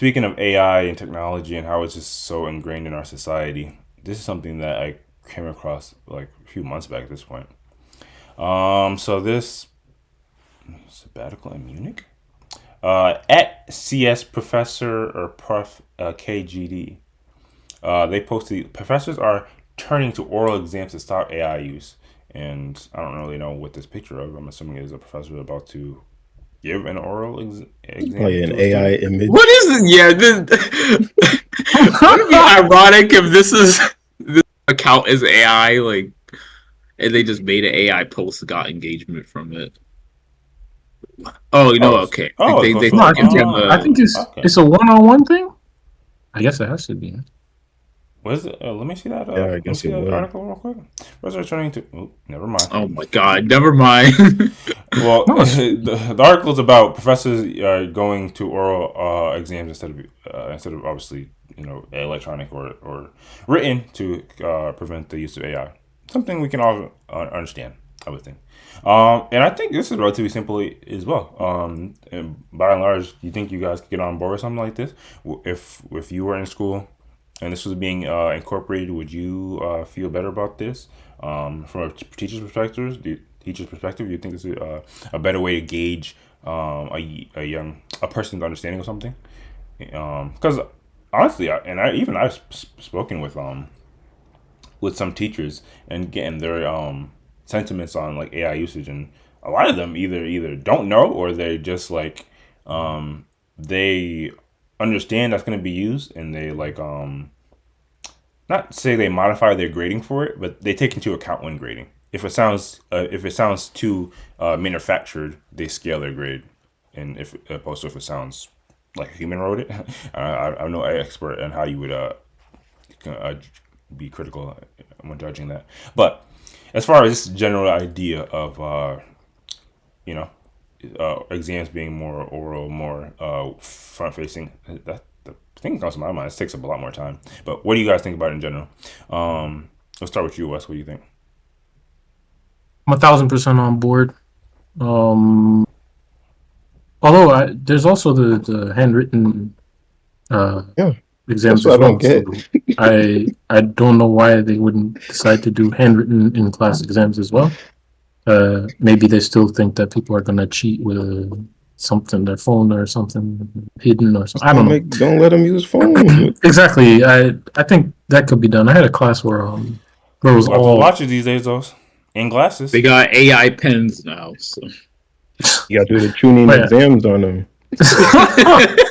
speaking of AI and technology and how it's just so ingrained in our society, this is something that I came across like a few months back at this point. So this sabbatical in Munich, at CS Professor or Prof KGD, they posted professors are turning to oral exams to stop AI use. And I don't really know what this picture of. I'm assuming it is a professor about to give an oral exam Probably an to a AI student. What image. is it? Yeah, would it be ironic if this account is AI, like, and they just made an AI post, got engagement from it? Oh, Oh, okay. Like oh, it goes they for No, like, give him I a. think okay. it's a one-on-one thing. I guess it has to be. What is it? Let me see that. Yeah, I Let me guess see it that would. article real quick. Where's returning to? Oh, never mind. Oh my god! Never mind. Well, No, it's the article's about professors going to oral exams instead of obviously electronic or written to prevent the use of AI. Something we can all understand, I would think. And I think this is relatively simple as well. And by and large, you think you guys could get on board with something like this? If you were in school and this was being incorporated, would you feel better about this? From a teacher's perspective, do you think this is a better way to gauge a person's understanding of something? Because honestly, I've spoken with some teachers and getting their sentiments on like AI usage, and a lot of them either don't know or they just like they understand that's going to be used and they like not say they modify their grading for it, but they take into account when grading. If it sounds too manufactured, they scale their grade, and if opposed to if it sounds like a human wrote it, I'm no expert on how you would uh, be critical when judging that. But as far as this general idea of you know exams being more oral, more front facing, that the thing that comes to my mind. It takes up a lot more time. But what do you guys think about it in general? Let's start with you, Wes. What do you think? I'm 1,000% on board. Um, Although there's also the handwritten uh, Yeah, that's exams what as I don't well. get. So I don't know why they wouldn't decide to do handwritten in class exams as well. Maybe they still think that people are gonna cheat with something, their phone or something hidden or something. I don't know. Don't let them use phones. Exactly. I think that could be done. I had a class where it was Lots of all watches these days, though, and glasses. They got AI pens now, so. You got to do the tuning but exams on them.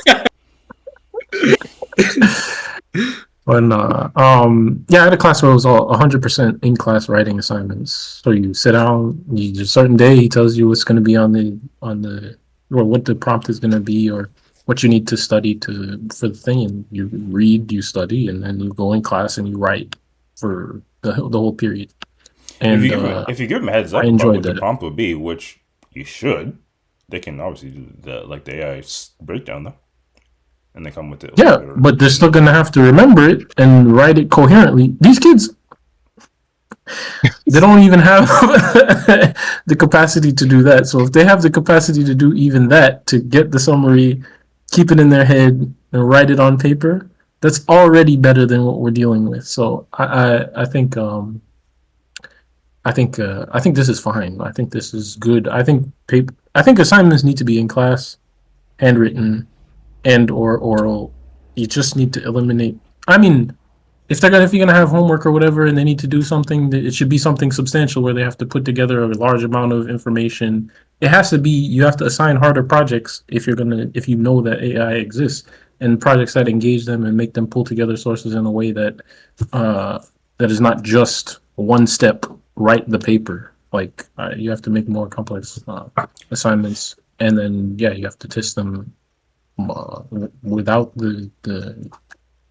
yeah. When yeah, I had a class where it was all 100% in class writing assignments. So you sit down, you a certain day he tells you what's going to be on the or what the prompt is going to be or what you need to study to for the thing, and you read, you study, and then you go in class and you write for the whole period. And If you give them a heads I up about enjoyed what the that. prompt would be, which you should, they can obviously do the AI breakdown though, and they come with it like Yeah, their but they're still notes. going to have to remember it and write it coherently. These kids, they don't even have the capacity to do that. So if they have the capacity to do even that, to get the summary, keep it in their head, and write it on paper, that's already better than what we're dealing with. So I think this is fine. I think this is good. I think assignments need to be in class, handwritten, and or oral. You just need to eliminate. I mean, if you're gonna have homework or whatever, and they need to do something, it should be something substantial where they have to put together a large amount of information. It has to be you have to assign harder projects if you know that AI exists, and projects that engage them and make them pull together sources in a way uh, that is not just one step write the paper. Like you have to make more complex assignments, and then yeah, you have to test them uh, without the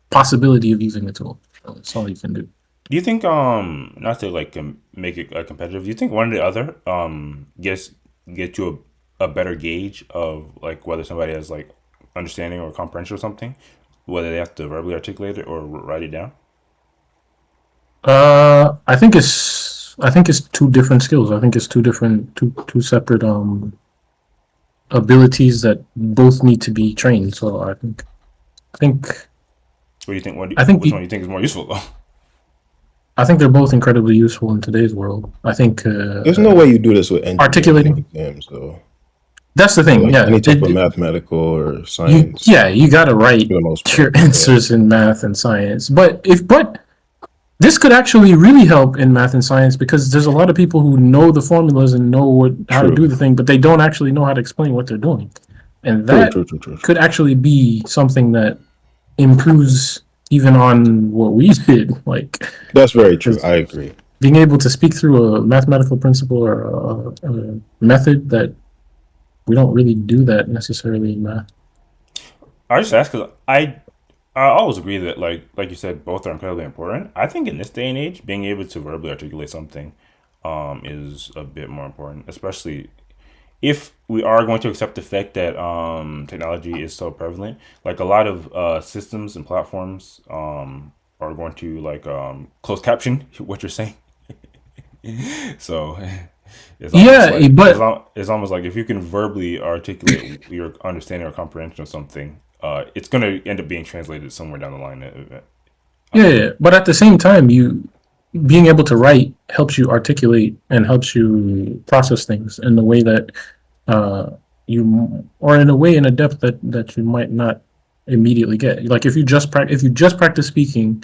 possibility of using the tool. That's all you can do. Do you think not to like make it competitive? Do you think one or the other get you a better gauge of like whether somebody has like understanding or comprehension or something, whether they have to verbally articulate it or write it down? I think it's two different skills. I think it's two separate abilities that both need to be trained. So I think I think What do you think? I think Which one do you think is more useful though? I think they're both incredibly useful in today's world. I think There's no way you do this with engineering articulating, exams, though, that's the or thing. like Yeah, any type of mathematical or you science yeah you got to write for the most your part. Yeah, answers in math and science. But this could actually really help in math and science because there's a lot of people who know the formulas and know how to true, do the thing, but they don't actually know how to explain what they're doing, and true, that true, true, true, true. could actually be something that improves even on what we did. Like, That's very true. 'cause I agree. being able to speak through a mathematical principle or a method that we don't really do that necessarily in math. I just ask because I always agree that like you said, both are incredibly important. I think in this day and age, being able to verbally articulate something is a bit more important, especially if we are going to accept the fact that technology is so prevalent. Like a lot of systems and platforms are going to like closed caption what you're saying. So it's almost Yeah, like but it's almost like if you can verbally articulate your understanding or comprehension of something, it's going to end up being translated somewhere down the line. yeah, yeah, but at the same time, you being able to write helps you articulate and helps you process things in the way that uh, or in a way in a depth that you might not immediately get. Like if you just practice speaking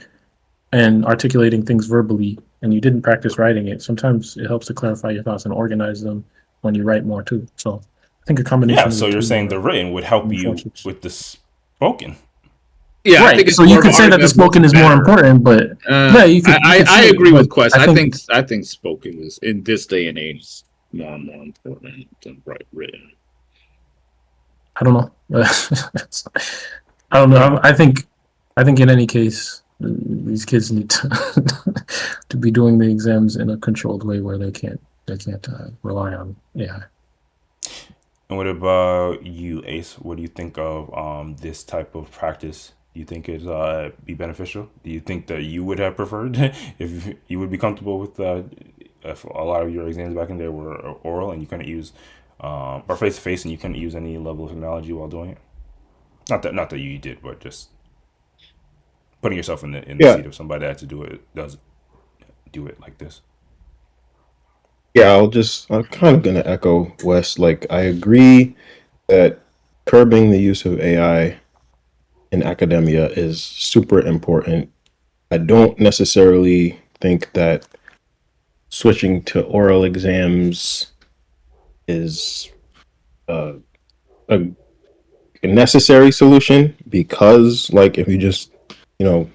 and articulating things verbally, and you didn't practice writing it, sometimes it helps to clarify your thoughts and organize them when you write more too. So I think a Yeah, combination of the so you're two saying the written would help you reinforces. with the spoken. Yeah, I think Right. it's So you more of could an say that the argument of what's spoken is more better. important, but yeah, I say agree it, but with Quest. I think I think spoken is in this day and age more and more important than written. I don't know. I don't know. I think in any case, these kids need to to be doing the exams in a controlled way where they can't rely on AI. And what about you, Ace? What do you think of this type of practice? Do you think it be beneficial? Do you think that you would have preferred if you would be comfortable with if a lot of your exams back in there were oral and you couldn't use or face to face and you couldn't use any level of technology while doing it? Not that you did, but just putting yourself in the Yeah, seat of somebody that had to does do it like this. yeah. I'm kind of gonna echo Wes. Like, I agree that curbing the use of AI in academia is super important. I don't necessarily think that switching to oral exams is uh, a necessary solution because, like, if you just, you know,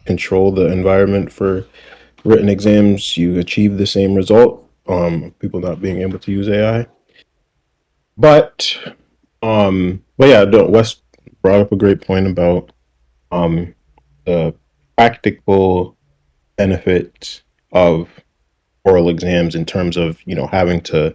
control the environment for written exams, you achieve the same result. People not being able to use AI, but yeah, no, Wes brought up a great point about um the practical benefit of oral exams in terms of having to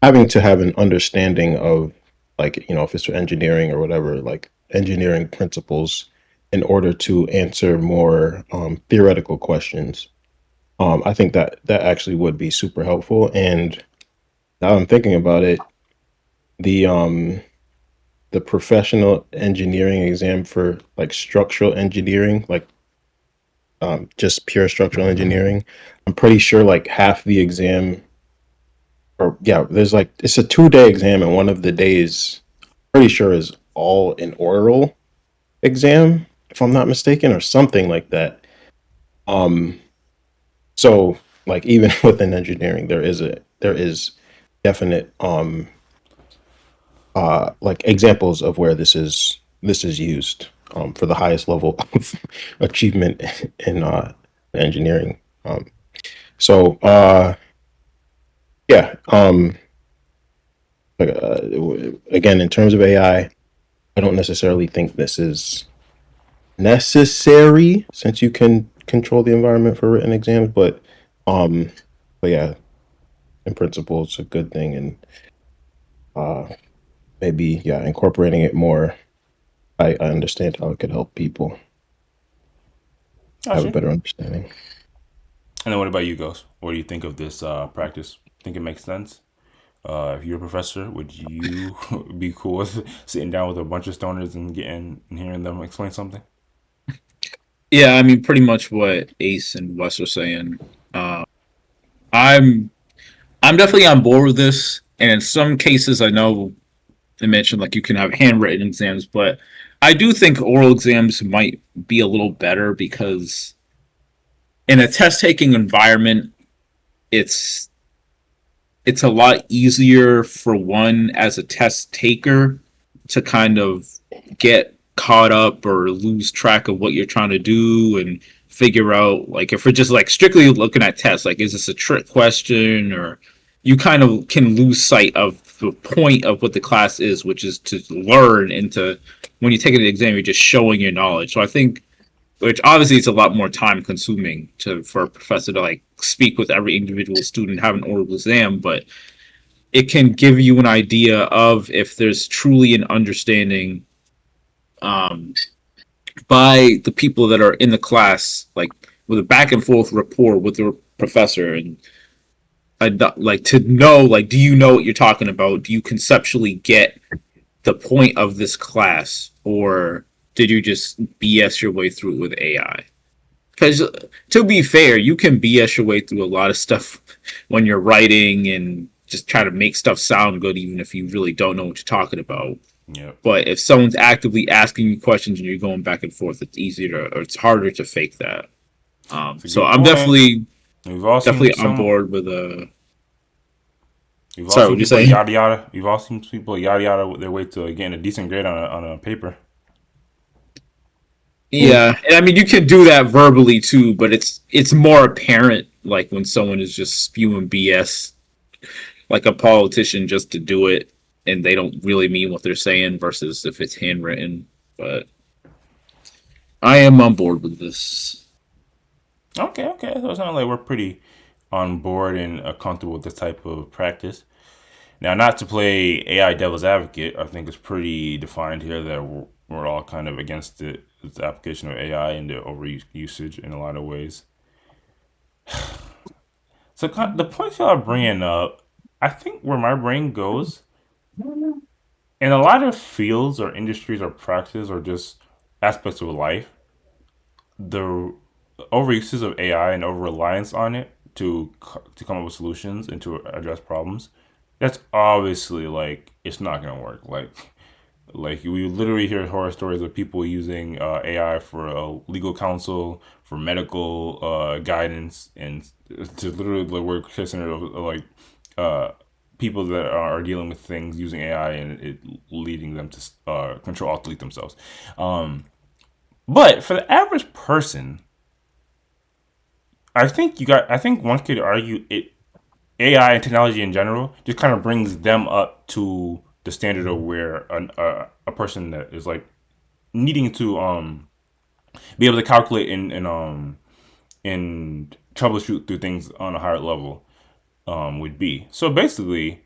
have an understanding of, like, if it's for engineering or whatever, like engineering principles in order to answer more theoretical questions. I think that that actually would be super helpful. And now I'm thinking about it, the um the professional engineering exam for like structural engineering, like just pure structural engineering, I'm pretty sure like half the exam, or yeah, there's like it's a 2 day exam, and one of the days, pretty sure, is all an oral exam, if I'm not mistaken, or something like that. Um, so like even within engineering, there is definite like examples of where this is used for the highest level of achievement in engineering. So yeah, like, again, in terms of AI, I don't necessarily think this is necessary since you can control the environment for written exams, um, but yeah, in principle, it's a good thing, and uh, maybe yeah, incorporating it more. I understand how it could help people have a Gotcha. better understanding. And then what about you, Ghost? What do you think of this practice? Think it makes sense? If you're a professor, would you be cool with sitting down with a bunch of stoners and getting and hearing them explain something? Yeah, I mean, pretty much what Ace and Wes are saying. Uh, I'm I'm definitely on board with this, and in some cases, I know they mentioned like you can have handwritten exams, but I do think oral exams might be a little better because in a test taking environment, it's it's a lot easier for one as a test taker to kind of get caught up or lose track of what you're trying to do and figure out like if we're just like strictly looking at tests like is this a trick question or you kind of can lose sight of the point of what the class is, which is to learn and to when you take an exam you're just showing your knowledge. So I think which obviously it's a lot more time consuming to for a professor to like speak with every individual student, have an oral exam, but it can give you an idea of if there's truly an understanding um, by the people that are in the class, like with a back and forth rapport with the professor, and like to know, like, do you know what you're talking about? Do you conceptually get the point of this class, or did you just BS your way through it with AI? Because to be fair, you can BS your way through a lot of stuff when you're writing and just try to make stuff sound good, even if you really don't know what you're talking about. Yeah, But if someone's actively asking you questions and you're going back and forth, it's easier to, or it's harder to fake that. it's a So good I'm point. definitely We've all seen definitely on some. board with We've all Sorry, seen what you people say? yada yada. We've all seen people yada yada their way to getting a decent grade on a paper. Mm. Yeah, and I mean you can do that verbally too, but it's more apparent like when someone is just spewing BS like a politician just to do it and they don't really mean what they're saying versus if it's handwritten. But I am on board with this. Okay, okay. So it sounds like we're pretty on board and comfortable with this type of practice. Now, not to play AI devil's advocate, I think it's pretty defined here that we're all kind of against the application of AI and the overusage in a lot of ways. So the points y'all are bringing up, I think where my brain goes in a lot of fields or industries or practices or just aspects of life, the overuses of AI and over reliance on it to come up with solutions and to address problems, that's obviously like it's not gonna work. Like we literally hear horror stories of people using AI for legal counsel, for medical guidance, and to literally the work center of like uh, people that are dealing with things using AI and it leading them to control alt delete themselves. But for the average person, I think one could argue it AI and technology in general just kind of brings them up to the standard of where a person that is like needing to be able to calculate and troubleshoot through things on a higher level would be. So basically,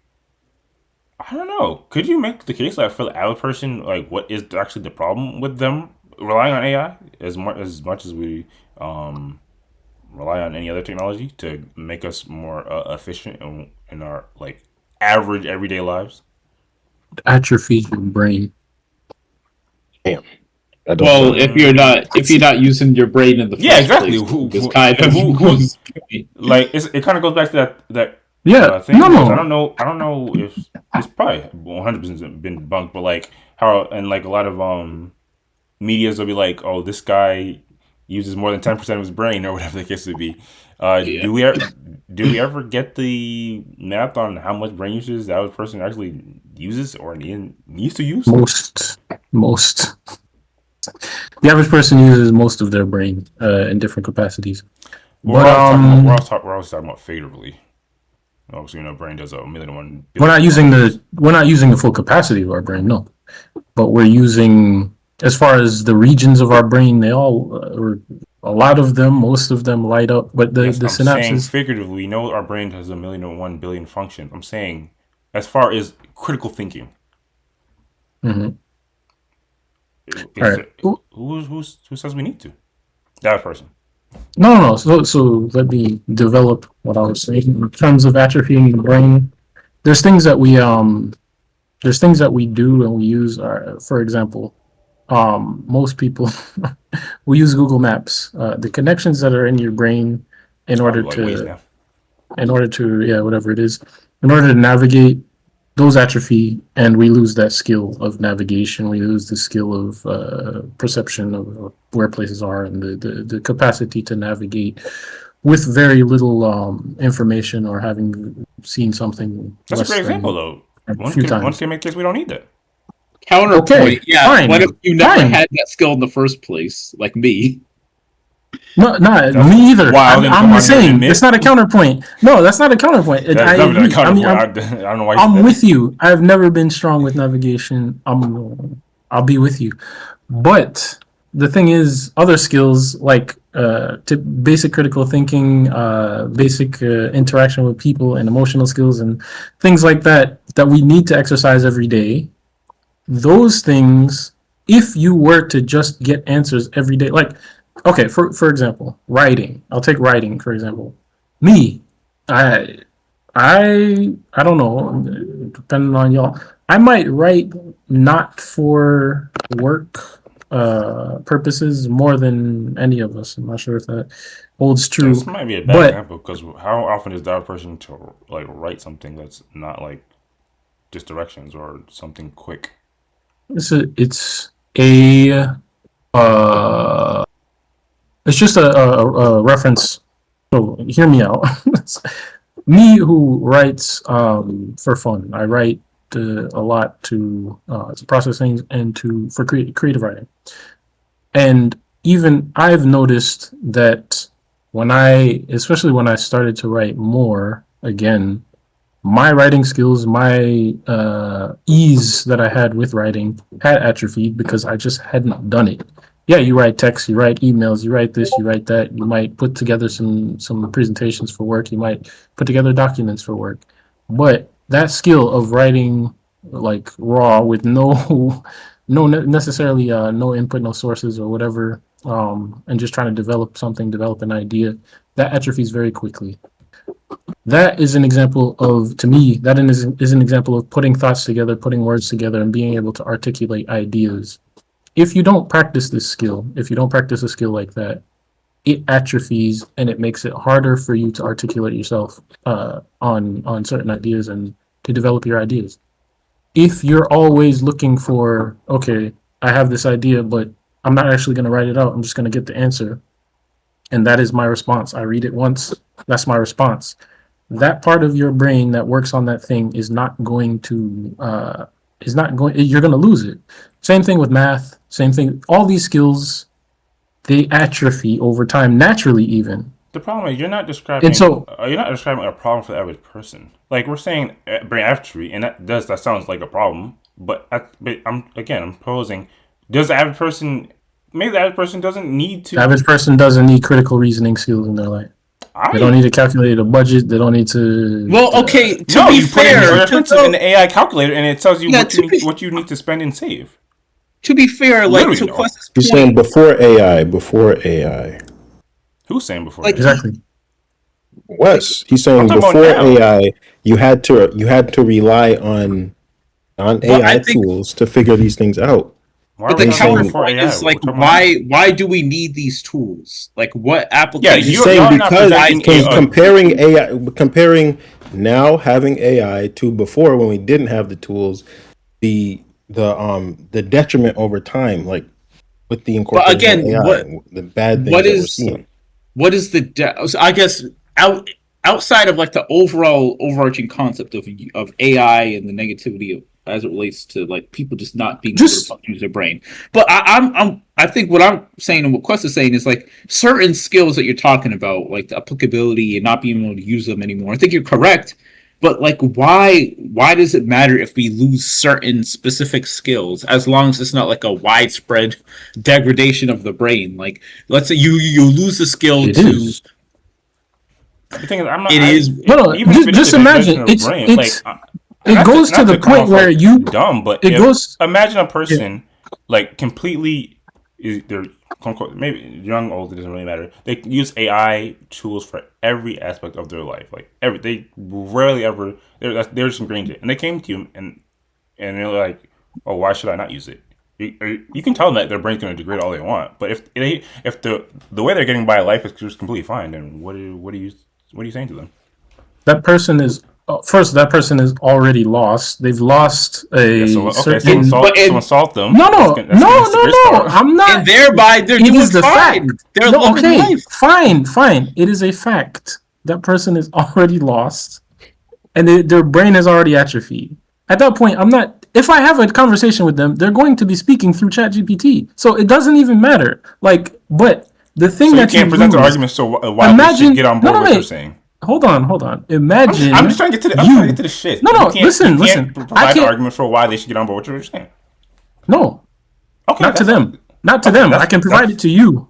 I don't know. Could you make the case that for the average person, like what is actually the problem with them relying on AI as much as we um rely on any other technology to make us more efficient in our like average everyday lives? Atrophy your brain. Damn, that don't Well, sound. if you're not using your brain in the Yeah, first exactly. place, it's kind of Who's like it kind of goes back to that Yeah, thing no, which no. I don't know if it's probably 100% been debunked, but like how and like a lot of medias will be like, oh, this guy uses more than 10% of his brain or whatever the case would be. yeah. Do we ever get the math on how much brain usage the average person actually uses or needs to use? Most. The average person uses most of their brain in different capacities. We're But also talking about we're also talking about figuratively. Obviously, brain does a million and one we're not billion using functions. the full capacity of our brain, no. But we're using, as far as the regions of our brain, they all, or a lot of them, most of them light up. But Yes, the I'm saying synapses. figuratively. We know our brain has a million and one billion functions. I'm saying, as far as critical thinking, Mhm. All is right. it, who says we need to? That person. No. So let me develop what I was saying in terms of atrophying the brain. there's things that we do and we use. For example, most people we use Google Maps. The connections that are in your brain in order Probably like ways to now. yeah, whatever it is, in order to navigate, those atrophy, and we lose that skill of navigation. We lose the skill of perception of where places are, and the capacity to navigate with very little information, or having seen something That's a less great example, than though. a few One times. can make case we don't need that. Counterpoint, Okay, yeah. fine, What if you never fine. had that skill in the first place, like me? No, not That's me either. wild and I'm come just on there and saying admit. it's not a counterpoint. No, that's not a counterpoint. That's I never been agree. I accounted mean, for. I don't know why you I'm said with that. you. I've never been strong with navigation. I'll be with you. But the thing is, other skills like basic critical thinking, basic interaction with people, and emotional skills, and things like that that we need to exercise every day. Those things, if you were to just get answers every day, like, okay, for example, writing. I'll take writing for example. Me, I I don't know, depending on y'all. I might write not for work purposes more than any of us. I'm not sure if that holds This true, might be a bad but example because how often is that person to like write something that's not like just directions or something quick? it's uh it's just a reference. So hear me out. Me who writes for fun. I write a lot to process things and for creative writing. And even I've noticed that especially when I started to write more again, my writing skills, my ease that I had with writing had atrophied because I just hadn't done it. Yeah, you write text, you write emails, you write this, you write that. You might put together some presentations for work. You might put together documents for work. But that skill of writing like raw with no no necessarily no input, no sources or whatever, and just trying to develop something, develop an idea, that atrophies very quickly. That is an example of, to me, that is an example of putting thoughts together, putting words together, and being able to articulate ideas. If you don't practice this skill, if you don't practice a skill like that, it atrophies and it makes it harder for you to articulate yourself on certain ideas and to develop your ideas. If you're always looking for, okay, I have this idea, but I'm not actually going to write it out. I'm just going to get the answer, and that is my response. I read it once. That's my response. That part of your brain that works on that thing is not going to you're going to lose it. Same thing with math, same thing, all these skills, they atrophy over time naturally, even. The problem is And so you're not describing a problem for the average person. Like we're saying brain atrophy, and that sounds like a problem. But I'm posing. Does the average person? Maybe the average person doesn't need the to. average person doesn't need critical reasoning skills in their life. They don't I need to calculate a budget. They don't need to Well, okay. To no. be You put in fair, your expenses in the AI calculator, and it tells you Yeah, what you need to spend and save. to be fair, like Literally, to no. Quest's He's saying point, before AI, before AI. Who's saying before? Like, AI? exactly. Wes, he's I'm saying talking about before now. AI, you had to rely on but I AI think, tools to figure these things out. Why are but we the He's talking about saying before counterpoint AI? is We're like, talking about now. why do we need these tools? Like, what Yeah, application? he's you saying y'all are not because presenting he's a comparing now having AI to before when we didn't have the tools, the detriment over time, like with the But incorporation of again, AI, the bad what things that we're is seeing. what is the so I guess outside of like the overall overarching concept of AI and the negativity of, as it relates to like people just not being able to Just function with their brain. But I think what I'm saying and what Quest is saying is like certain skills that you're talking about, like the applicability and not being able to use them anymore. I think you're correct. But like why does it matter if we lose certain specific skills as long as it's not like a widespread degradation of the brain? Like let's say you lose the skill it to is. The thing is, I'm not. it is No, no. Even if it is Just a imagine degradation of brain, like, it goes to not the to come point off where like dumb, but it if goes. imagine a Yeah. person like completely they're quote unquote, maybe young, old, it doesn't really matter. They use AI tools for every aspect of their life. Like they rarely ever they're just ingrained it, and they came to you and they're like, oh, why should I not use it? You can tell them that their brain's going to degrade all they want, but if the way they're getting by life is just completely fine, then what are you saying to them? That person is first. That person is already lost. They've lost a certain. So insult them. No. I'm not. And thereby, they're doing is the fine. fact. They're No, living okay, life. fine. It is a fact. That person is already lost, and their brain is already atrophied. At that point, I'm not. If I have a conversation with them, they're going to be speaking through ChatGPT, so it doesn't even matter. Like, but the thing So that you can't present an argument. So why they should get on board with what you're saying? Hold on. Imagine. I'm just trying to get to the shit. No, you can't, listen. Provide an argument for why they should get on board with what you're saying. No, Okay, not to them. Not to them. I can provide it to you.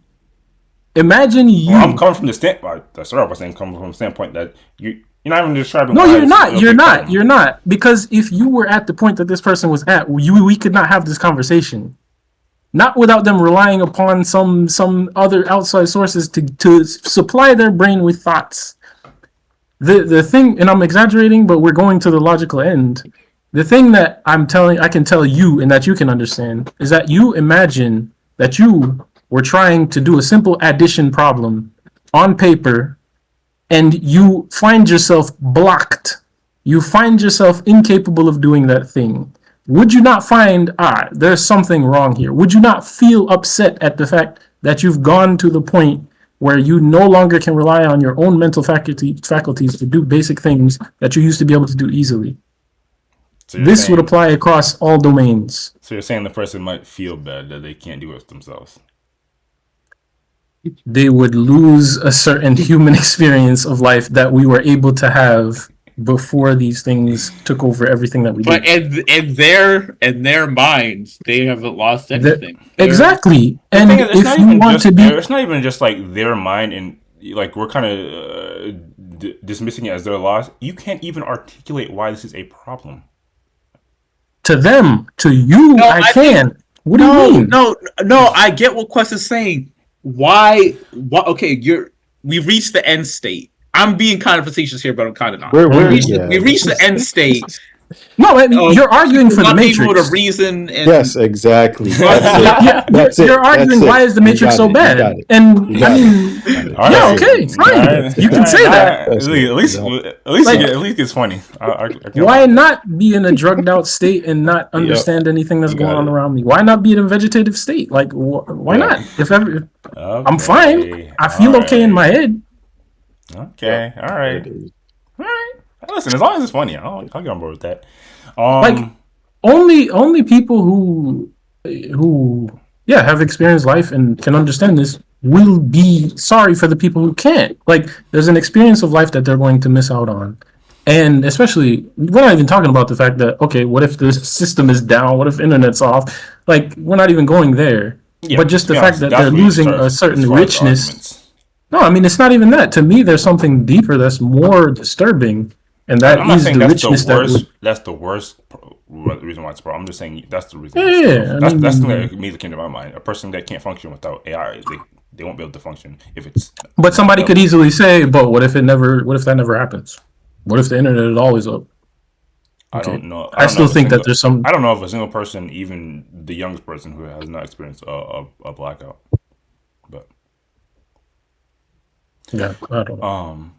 Imagine you. Well, I'm coming from the standpoint. That's what I was saying. Coming from the standpoint that you're not even describing. No, you're not. You're not. Because if you were at the point that this person was at, we could not have this conversation. Not without them relying upon some other outside sources to supply their brain with thoughts. The thing, and I'm exaggerating, but we're going to the logical end. The thing that I can tell you and that you can understand is that you imagine that you were trying to do a simple addition problem on paper and you find yourself blocked. You find yourself incapable of doing that thing. Would you not find, there's something wrong here? Would you not feel upset at the fact that you've gone to the point where you no longer can rely on your own mental faculties to do basic things that you used to be able to do easily? So this would apply across all domains. So you're saying the person might feel bad that they can't do it themselves? They would lose a certain human experience of life that we were able to have before these things took over everything that we but did. But in their minds, they haven't lost anything. Exactly. And if you want to be... It's not even just like their mind and like we're kind of dismissing it as their loss. You can't even articulate why this is a problem. To them, to you, no, I can. What do you mean? No, I get what Quest is saying. Why? Okay, we reached the end state. I'm being kind of facetious here, but I'm kind of not. We reached the end state. No, I mean, you're arguing for the Matrix. Able to reason and... Yes, exactly. That's it. You're arguing why is the Matrix so bad? And I mean, yeah, okay, fine. You can say that. At least it's funny. Why not be in a drugged out state and not understand anything that's going on around me? Why not be in a vegetative state? Like, why not? If ever, I'm fine. I feel okay in my head. Okay, all right. Listen, as long as it's funny, I'll get on board with that. Like only people who have experienced life and can understand this will be sorry for the people who can't. Like there's an experience of life that they're going to miss out on. And especially we're not even talking about the fact that what if the system is down? What if internet's off? Like we're not even going there. Yeah, but just the fact that they're losing a certain richness. No, I mean it's not even that. To me there's something deeper that's more disturbing. And that is the richness that's the worst reason why it's a problem. I'm just saying that's the reason. Yeah, that's the thing that immediately came to my mind. A person that can't function without AI, they won't be able to function if it's. But somebody could easily say, "But what if that never happens? What if the internet is always up?" I don't know. I still think that there's some. I don't know if a single person, even the youngest person who has not experienced a blackout, but yeah, I don't know.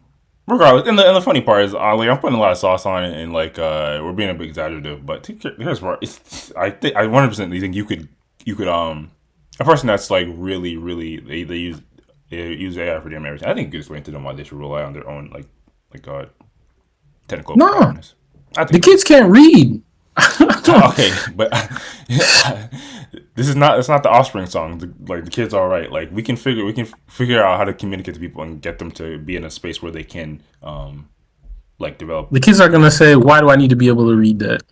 Regardless, and the funny part is, I'm putting a lot of sauce on it, and we're being a bit exaggerative. But here's where I 100% think you could a person that's like really they use AI for damn everything. I think you could explain to them why they should rely on their own like technical. No, the kids can't read. Okay, but it's not the Offspring song. The kids are all right. Like we can figure out how to communicate to people and get them to be in a space where they can develop. The kids are gonna say, "Why do I need to be able to read that?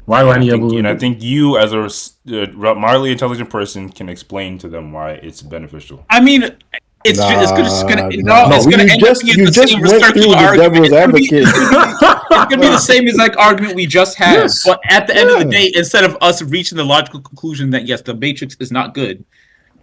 Why do I need to be able to?" And I think you, as a moderately intelligent person, can explain to them why it's beneficial. I mean. It's gonna end up being the same circular argument. It's gonna be the same exact argument we just had. Yes. But at the end of the day, instead of us reaching the logical conclusion that yes, the Matrix is not good,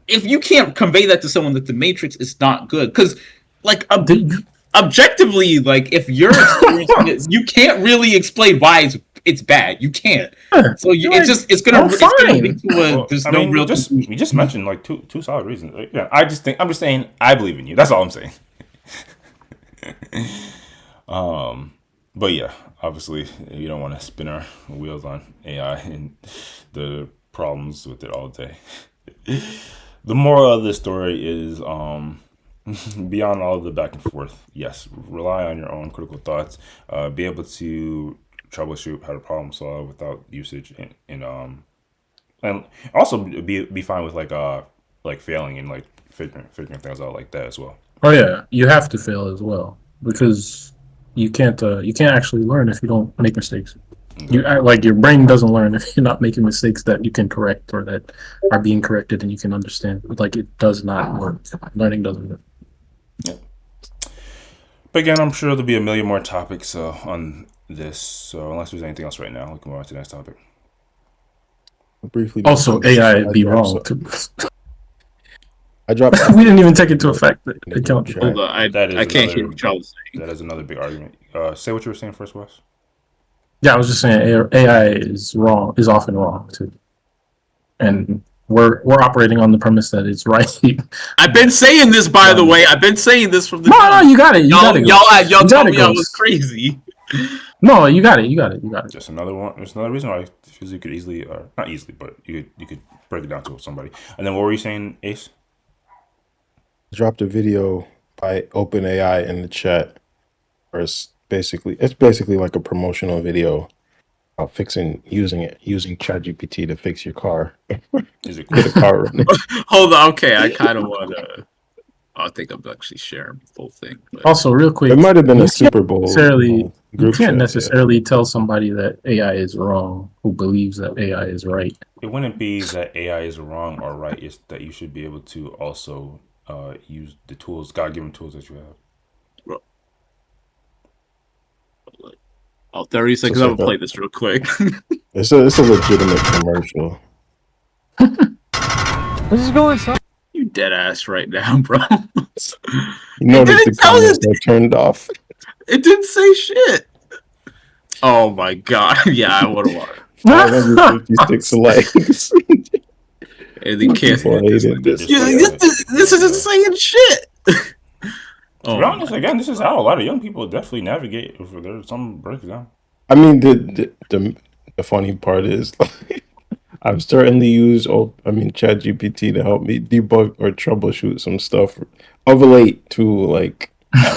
if you can't convey that to someone that the Matrix is not good, because like The- objectively, like if you're experiencing it, you can't really explain why it's bad. You can't. So You're like, it's gonna fine. lead to a Well, there's I no mean, real conclusion. we just mentioned like two solid reasons. Like, yeah, I'm just saying I believe in you. That's all I'm saying. But yeah, obviously you don't want to spin our wheels on AI and the problems with it all day. The moral of this story is beyond all the back and forth, yes, rely on your own critical thoughts, be able to troubleshoot how to problem solve without usage, and also be fine with like failing and like figuring things out like that as well. Oh yeah, you have to fail as well because you can't actually learn if you don't make mistakes. You act like your brain doesn't learn if you're not making mistakes that you can correct or that are being corrected and you can understand. Like it does not work. Learning doesn't work. Yeah. But again, I'm sure there'll be a million more topics on this. So unless there's anything else right now, we can move on to the next topic. Briefly. Also, AI be dropped wrong too. I dropped. We didn't even take into effect that it can't. Sure. Hold on, I can't hear what y'all saying. That is another big argument. Say what you were saying first, Wes. Yeah, I was just saying AI is wrong. Is often wrong too, and we're operating on the premise that it's right. I've been saying this, by the way. I've been saying this from the No, you got it. You got it. y'all You got told it, me I Ghost. was crazy. No, you got it. You got it. You got it. Just another one. There's another reason why I feel you could easily, or not easily, but you could break it down to somebody. And then what were you saying, Ace? Dropped a video by OpenAI in the chat. Where it's basically like a promotional video about using ChatGPT to fix your car. Is it Get a cool? car running. Hold on, okay. I kind of want to. I think I'm actually sharing the full thing. But Also, real quick, It might have been you a Super Bowl you group can't chat, necessarily tell somebody that AI is wrong who believes that AI is right. It wouldn't be that AI is wrong or right. It's that you should be able to also use the tools, God-given tools that you have. oh, 30 seconds. I'm gonna play this real quick. It's a legitimate commercial. This is going so. You dead ass right now, bro. You noticed didn't the tell comments us- I turned off. It didn't say shit. Oh my god. Yeah, I would have watched. 556 likes. And they can't. People hated this. Yeah, this isn't saying shit. To be honest, again, this is how a lot of young people definitely navigate. If there's some breakdown. I mean, the funny part is, I've certainly used ChatGPT to help me debug or troubleshoot some stuff of late to like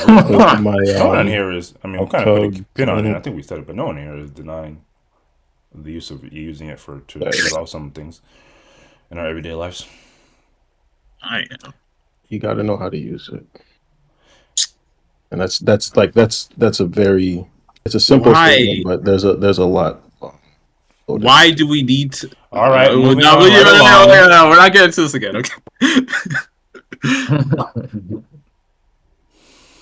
my No one here is. I mean, we kind of put a tug, pin on it. I think we said it, but no one here is denying the use of using it to resolve some things in our everyday lives. I am. you got to know how to use it, and that's a very simple Why? statement, but there's a lot. Why do we need to? All right, no, moving on right along. we're not getting into this again. Okay.